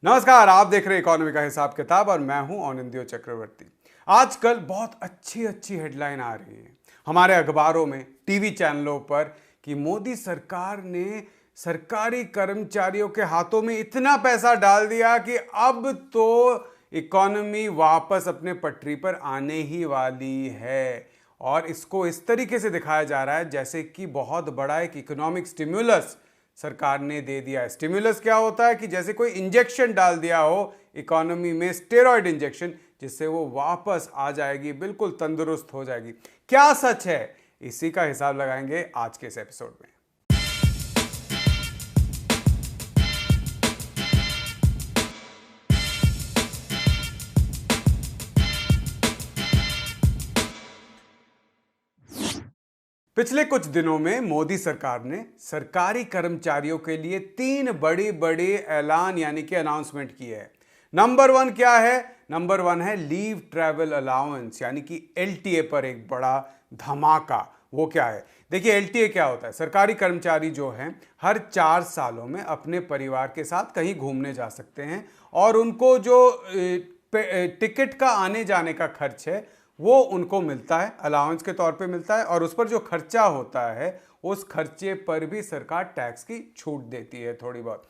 नमस्कार, आप देख रहे हैं इकोनॉमी का हिसाब किताब और मैं हूं आनंदियो चक्रवर्ती। आजकल बहुत अच्छी अच्छी हेडलाइन आ रही है हमारे अखबारों में, टीवी चैनलों पर कि मोदी सरकार ने सरकारी कर्मचारियों के हाथों में इतना पैसा डाल दिया कि अब तो इकोनॉमी वापस अपने पटरी पर आने ही वाली है। और इसको इस तरीके से दिखाया जा रहा है जैसे कि बहुत बड़ा एक इकोनॉमिक स्टिम्युलस सरकार ने दे दिया है। स्टिम्युलस क्या होता है कि जैसे कोई इंजेक्शन डाल दिया हो इकोनॉमी में, स्टेरॉइड इंजेक्शन, जिससे वो वापस आ जाएगी, बिल्कुल तंदुरुस्त हो जाएगी। क्या सच है, इसी का हिसाब लगाएंगे आज के इस एपिसोड में। पिछले कुछ दिनों में मोदी सरकार ने सरकारी कर्मचारियों के लिए तीन बड़ी बड़ी ऐलान यानी कि अनाउंसमेंट की है। नंबर वन क्या है? नंबर वन है लीव ट्रैवल अलाउंस यानी कि एलटीए पर एक बड़ा धमाका। वो क्या है? देखिए, एलटीए क्या होता है? सरकारी कर्मचारी जो हैं हर 4 सालों में अपने परिवार के साथ कहीं घूमने जा सकते हैं और उनको जो टिकट का आने जाने का खर्च है वो उनको मिलता है, अलाउंस के तौर पे मिलता है। और उस पर जो खर्चा होता है उस खर्चे पर भी सरकार टैक्स की छूट देती है थोड़ी बहुत।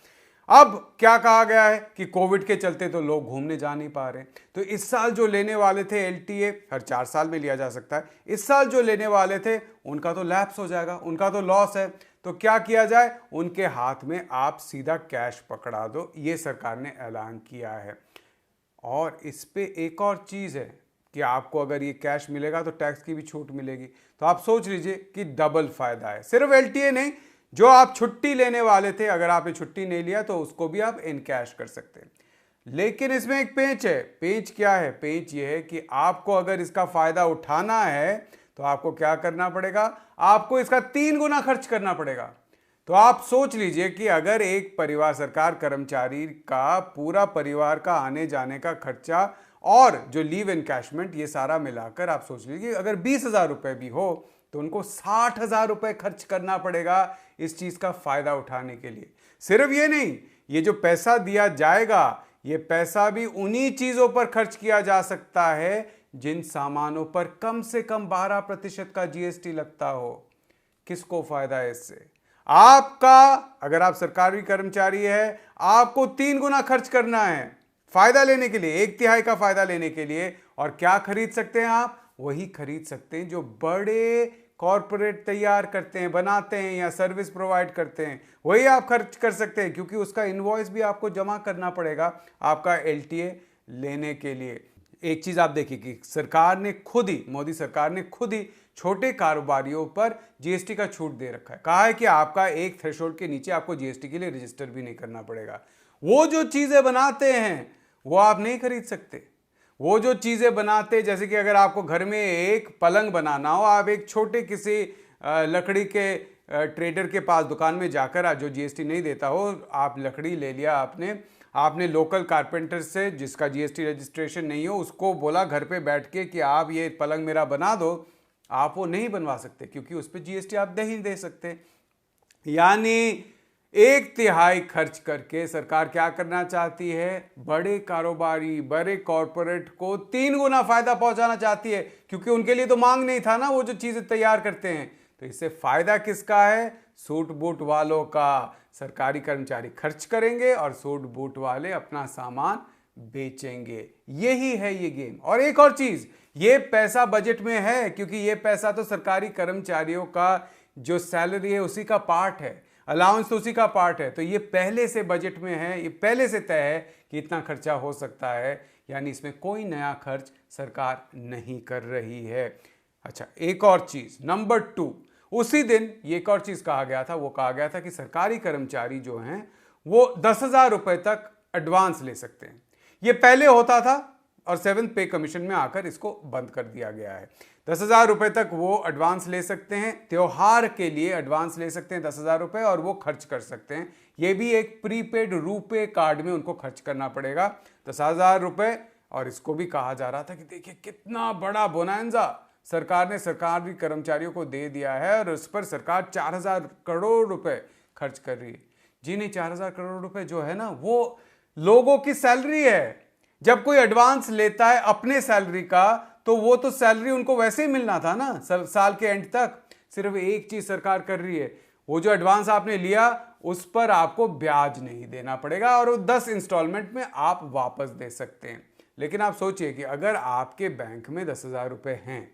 अब क्या कहा गया है कि कोविड के चलते तो लोग घूमने जा नहीं पा रहे, तो इस साल जो लेने वाले थे एलटीए, हर 4 साल में लिया जा सकता है, इस साल जो लेने वाले थे उनका तो लैप्स हो जाएगा, उनका तो लॉस है। तो क्या किया जाए? उनके हाथ में आप सीधा कैश पकड़ा दो, ये सरकार ने ऐलान किया है। और इस पे एक और चीज़ है कि आपको अगर ये कैश मिलेगा तो टैक्स की भी छूट मिलेगी। तो आप सोच लीजिए कि डबल फायदा है। सिर्फ एलटीए नहीं, जो आप छुट्टी लेने वाले थे, अगर आपने छुट्टी नहीं लिया तो उसको भी आप इन कैश कर सकते हैं। लेकिन इसमें एक पेंच है। पेंच क्या है? पेंच ये है कि आपको अगर इसका फायदा उठाना है तो आपको क्या करना पड़ेगा? आपको इसका 3 गुना खर्च करना पड़ेगा। तो आप सोच लीजिए कि अगर एक परिवार, सरकार कर्मचारी का पूरा परिवार का आने जाने का खर्चा और जो लीव एनकैशमेंट, ये सारा मिलाकर आप सोच लीजिए अगर 20,000 रुपए भी हो तो उनको 60,000 रुपए खर्च करना पड़ेगा इस चीज का फायदा उठाने के लिए। सिर्फ ये नहीं, ये जो पैसा दिया जाएगा ये पैसा भी उन्हीं चीजों पर खर्च किया जा सकता है जिन सामानों पर कम से कम 12% का जीएसटी लगता हो। किसको फायदा है इससे? आपका, अगर आप सरकारी कर्मचारी है, आपको 3 गुना खर्च करना है फायदा लेने के लिए, 1/3 का फायदा लेने के लिए। और क्या खरीद सकते हैं आप? वही खरीद सकते हैं जो बड़े कॉरपोरेट तैयार करते हैं, बनाते हैं या सर्विस प्रोवाइड करते हैं, वही आप खर्च कर सकते हैं, क्योंकि उसका इनवॉइस भी आपको जमा करना पड़ेगा आपका एलटीए लेने के लिए। एक चीज आप देखिए कि सरकार ने खुद ही, मोदी सरकार ने खुद ही छोटे कारोबारियों पर जीएसटी का छूट दे रखा है। कहा है कि आपका एक थ्रेशोल्ड के नीचे आपको जीएसटी के लिए रजिस्टर भी नहीं करना पड़ेगा। वो जो चीजें बनाते हैं वो आप नहीं खरीद सकते। वो जो चीजें बनाते, जैसे कि अगर आपको घर में एक पलंग बनाना हो, आप एक छोटे किसी लकड़ी के ट्रेडर के पास दुकान में जाकर, जो जीएसटी नहीं देता हो, आप लकड़ी ले लिया, आपने लोकल कारपेंटर से जिसका जीएसटी रजिस्ट्रेशन नहीं हो उसको बोला घर पे बैठ के कि आप ये पलंग मेरा बना दो, आप वो नहीं बनवा सकते क्योंकि उस पर जीएसटी आप दे ही दे सकते। यानी 1/3 खर्च करके सरकार क्या करना चाहती है? बड़े कारोबारी, बड़े कॉरपोरेट को 3 गुना फायदा पहुंचाना चाहती है, क्योंकि उनके लिए तो मांग नहीं था ना वो जो चीजें तैयार करते हैं। तो इससे फायदा किसका है? सूट बूट वालों का। सरकारी कर्मचारी खर्च करेंगे और सूट बूट वाले अपना सामान बेचेंगे। यही है ये गेम। और एक और चीज, ये पैसा बजट में है क्योंकि ये पैसा तो सरकारी कर्मचारियों का जो सैलरी है उसी का पार्ट है, अलाउंस तो उसी का पार्ट है। तो ये पहले से बजट में है, ये पहले से तय है कि इतना खर्चा हो सकता है, यानी इसमें कोई नया खर्च सरकार नहीं कर रही है। अच्छा, एक और चीज, नंबर 2, उसी दिन ये एक और चीज कहा गया था। वो कहा गया था कि सरकारी कर्मचारी जो हैं वो 10,000 रुपए तक एडवांस ले सकते हैं। ये पहले होता था और 7th पे कमीशन में आकर इसको बंद कर दिया गया है। 10,000 रुपए तक वो एडवांस ले सकते हैं, त्योहार के लिए एडवांस ले सकते हैं 10,000 रुपए, और वो खर्च कर सकते हैं। ये भी एक प्रीपेड रुपे कार्ड में उनको खर्च करना पड़ेगा 10,000 रुपए। और इसको भी कहा जा रहा था कि देखिए कितना बड़ा बोनांजा सरकार ने सरकारी कर्मचारियों को दे दिया है और उस पर सरकार 4,000 करोड़ रुपए खर्च कर रही है। जी नहीं, 4,000 करोड़ रुपए जो है ना वो लोगों की सैलरी है। जब कोई एडवांस लेता है अपने सैलरी का, तो वो तो सैलरी उनको वैसे ही मिलना था ना साल के एंड तक। सिर्फ एक चीज सरकार कर रही है, वो जो एडवांस आपने लिया उस पर आपको ब्याज नहीं देना पड़ेगा और वो 10 इंस्टॉलमेंट में आप वापस दे सकते हैं। लेकिन आप सोचिए कि अगर आपके बैंक में 10,000 रुपए हैं,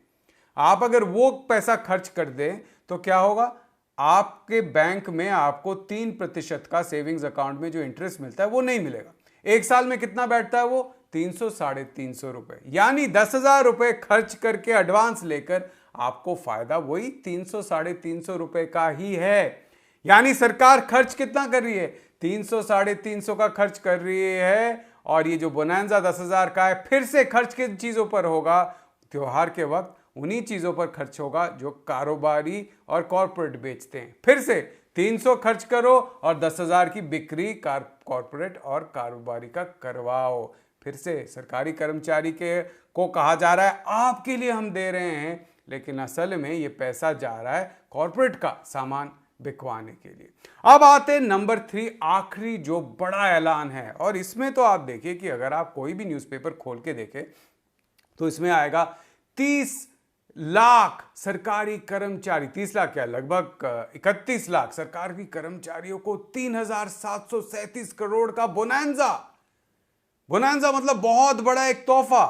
आप अगर वो पैसा खर्च कर दें तो क्या होगा? आपके बैंक में आपको 3% का सेविंग्स अकाउंट में जो इंटरेस्ट मिलता है वो नहीं मिलेगा। एक साल में कितना बैठता है वो? 300 साढ़े 300 रुपए। यानी 10,000 रुपए खर्च करके एडवांस लेकर आपको फायदा वही 300 साढ़े 300 रुपए का ही है। यानी सरकार खर्च कितना कर रही है? 300 साढ़े 300 का खर्च कर रही है। और ये जो बोनांजा 10,000 का है, फिर से खर्च किन चीजों पर होगा? त्योहार के वक्त उन्हीं चीजों पर खर्च होगा जो कारोबारी और कॉर्पोरेट बेचते हैं। फिर से 300 खर्च करो और 10,000 की बिक्री कॉर्पोरेट और कारोबारी का करवाओ। फिर से सरकारी कर्मचारी के को कहा जा रहा है आपके लिए हम दे रहे हैं, लेकिन असल में ये पैसा जा रहा है कॉर्पोरेट का सामान बिकवाने के लिए। अब आते हैं नंबर 3, आखिरी जो बड़ा ऐलान है। और इसमें तो आप देखिए कि अगर आप कोई भी न्यूज़पेपर खोल के देखें तो इसमें आएगा 30 लाख सरकारी कर्मचारी, 30 लाख क्या, लगभग 31 लाख सरकारी कर्मचारियों को 3,737 करोड़ का बोनांजा। बोनांजा मतलब बहुत बड़ा एक तोहफा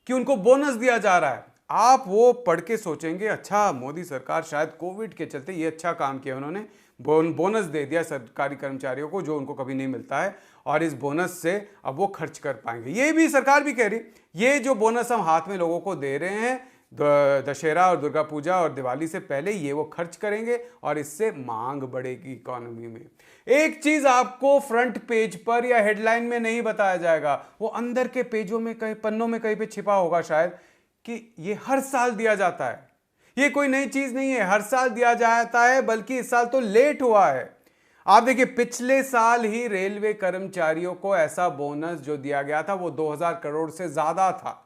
कि उनको बोनस दिया जा रहा है। आप वो पढ़ के सोचेंगे अच्छा मोदी सरकार शायद कोविड के चलते ये अच्छा काम किया, उन्होंने बोनस दे दिया सरकारी कर्मचारियों को जो उनको कभी नहीं मिलता है, और इस बोनस से अब वो खर्च कर पाएंगे। ये भी सरकार भी कह रही ये जो बोनस हम हाथ में लोगों को दे रहे हैं दशहरा और दुर्गा पूजा और दिवाली से पहले, ये वो खर्च करेंगे और इससे मांग बढ़ेगी इकोनॉमी में। एक चीज आपको फ्रंट पेज पर या हेडलाइन में नहीं बताया जाएगा, वो अंदर के पेजों में कहीं पन्नों में कहीं पे छिपा होगा शायद, कि ये हर साल दिया जाता है। ये कोई नई चीज नहीं है, हर साल दिया जाता है, बल्कि इस साल तो लेट हुआ है। आप देखिए पिछले साल ही रेलवे कर्मचारियों को ऐसा बोनस जो दिया गया था वो 2,000 करोड़ से ज्यादा था।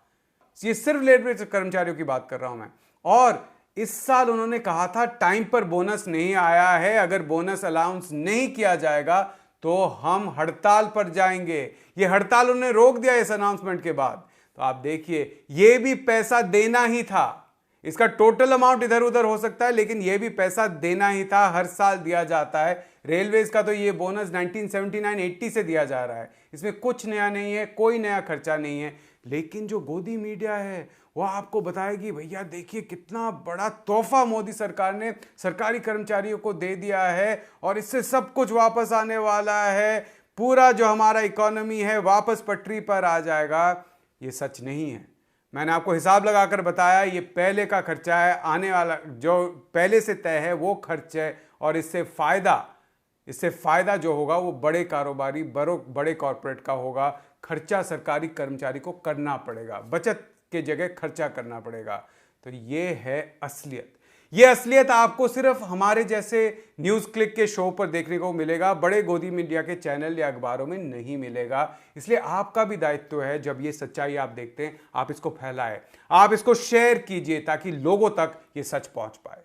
ये सिर्फ रेलवे कर्मचारियों की बात कर रहा हूं मैं। और इस साल उन्होंने कहा था टाइम पर बोनस नहीं आया है, अगर बोनस अलाउंस नहीं किया जाएगा तो हम हड़ताल पर जाएंगे। ये हड़ताल उन्होंने रोक दिया इस अनाउंसमेंट के बाद। तो आप देखिए ये भी पैसा देना ही था, इसका टोटल अमाउंट इधर उधर हो सकता है लेकिन यह भी पैसा देना ही था, हर साल दिया जाता है। रेलवेज का तो ये बोनस 1979-80 से दिया जा रहा है, इसमें कुछ नया नहीं है, कोई नया खर्चा नहीं है। लेकिन जो गोदी मीडिया है वो आपको बताएगी भैया देखिए कितना बड़ा तोहफा मोदी सरकार ने सरकारी कर्मचारियों को दे दिया है और इससे सब कुछ वापस आने वाला है, पूरा जो हमारा इकोनॉमी है वापस पटरी पर आ जाएगा। ये सच नहीं है। मैंने आपको हिसाब लगाकर बताया ये पहले का खर्चा है, आने वाला जो पहले से तय है वो खर्च है, और इससे फायदा जो होगा वो बड़े कारोबारी बड़े कॉर्पोरेट का होगा। खर्चा सरकारी कर्मचारी को करना पड़ेगा, बचत के जगह खर्चा करना पड़ेगा। तो ये है असलियत। ये असलियत आपको सिर्फ हमारे जैसे न्यूज़ क्लिक के शो पर देखने को मिलेगा, बड़े गोदी मीडिया के चैनल या अखबारों में नहीं मिलेगा। इसलिए आपका भी दायित्व है, जब ये सच्चाई आप देखते हैं आप इसको फैलाएं, आप इसको शेयर कीजिए ताकि लोगों तक ये सच पहुंच पाए।